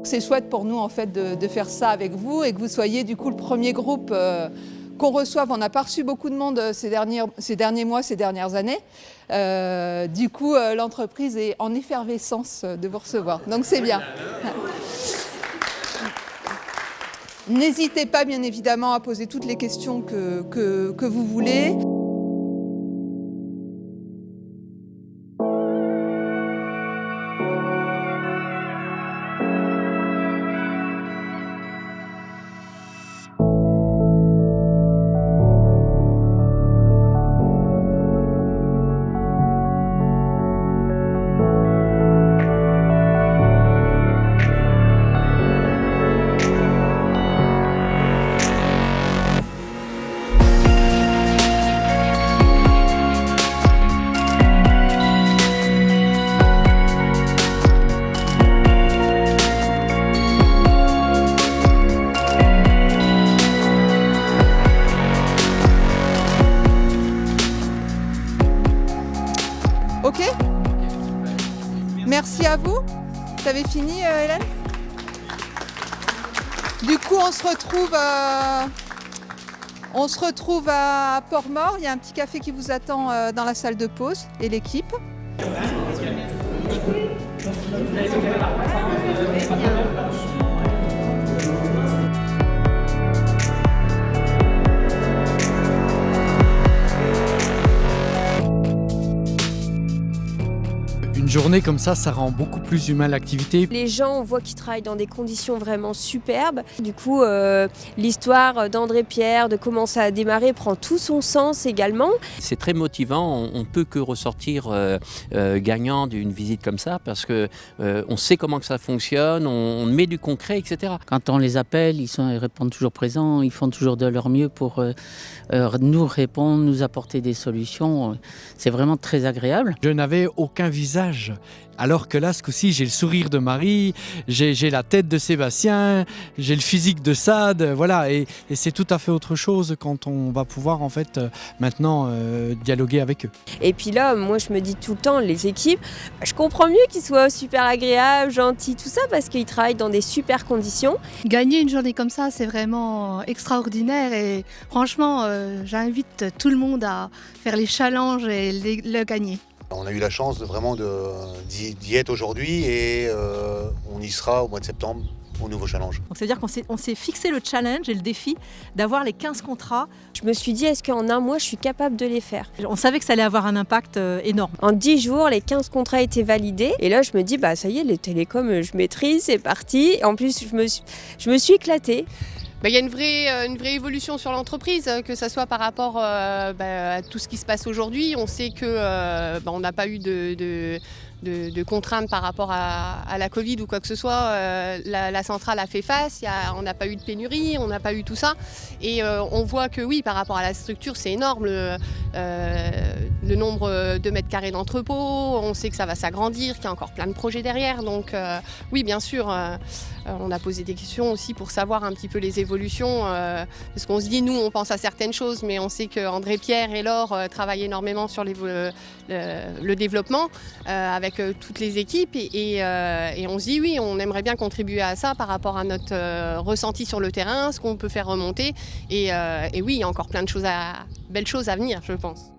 c'est chouette pour nous en fait de faire ça avec vous et que vous soyez du coup le premier groupe qu'on reçoive. On n'a pas reçu beaucoup de monde ces derniers mois, ces dernières années. Du coup, l'entreprise est en effervescence de vous recevoir. Donc c'est bien. N'hésitez pas bien évidemment à poser toutes les questions que vous voulez. Ok. Merci à vous. Vous avez fini, Hélène? Du coup, on se retrouve à Port-Mort. Il y a un petit café qui vous attend dans la salle de pause et l'équipe. Une journée comme ça rend beaucoup plus humain l'activité. Les gens, on voit qu'ils travaillent dans des conditions vraiment superbes. Du coup, l'histoire d'André Pierre, de comment ça a démarré, prend tout son sens également. C'est très motivant, on ne peut que ressortir gagnant d'une visite comme ça parce qu'on sait comment que ça fonctionne, on met du concret, etc. Quand on les appelle, ils répondent toujours présents, ils font toujours de leur mieux pour nous répondre, nous apporter des solutions. C'est vraiment très agréable. Je n'avais aucun visage. Alors que là, ce coup-ci, j'ai le sourire de Marie, j'ai la tête de Sébastien, j'ai le physique de Sade, voilà. Et c'est tout à fait autre chose quand on va pouvoir en fait maintenant dialoguer avec eux. Et puis là, moi je me dis tout le temps, les équipes, je comprends mieux qu'ils soient super agréables, gentils, tout ça, parce qu'ils travaillent dans des super conditions. Gagner une journée comme ça, c'est vraiment extraordinaire et franchement, j'invite tout le monde à faire les challenges et le gagner. On a eu la chance d'y être aujourd'hui et on y sera au mois de septembre au nouveau challenge. Donc c'est-à-dire qu'on s'est fixé le challenge et le défi d'avoir les 15 contrats. Je me suis dit, est-ce qu'en un mois, je suis capable de les faire? On savait que ça allait avoir un impact énorme. En 10 jours, les 15 contrats étaient validés. Et là, je me dis, bah ça y est, les télécoms, je maîtrise, c'est parti. Et en plus, je me suis éclatée. Il y a une vraie évolution sur l'entreprise, que ce soit par rapport à tout ce qui se passe aujourd'hui. On sait que on n'a pas eu de contraintes par rapport à la Covid ou quoi que ce soit. La centrale a fait face, on n'a pas eu de pénurie, on n'a pas eu tout ça. Et on voit que oui, par rapport à la structure, c'est énorme. Le nombre de mètres carrés d'entrepôt, on sait que ça va s'agrandir, qu'il y a encore plein de projets derrière. Donc oui, bien sûr, on a posé des questions aussi pour savoir un petit peu les évolutions. Parce qu'on se dit, nous, on pense à certaines choses, mais on sait qu'André Pierre et Laure travaillent énormément sur le développement avec toutes les équipes. Et on se dit, oui, on aimerait bien contribuer à ça par rapport à notre ressenti sur le terrain, ce qu'on peut faire remonter. Et oui, il y a encore plein de belles choses à venir, je pense.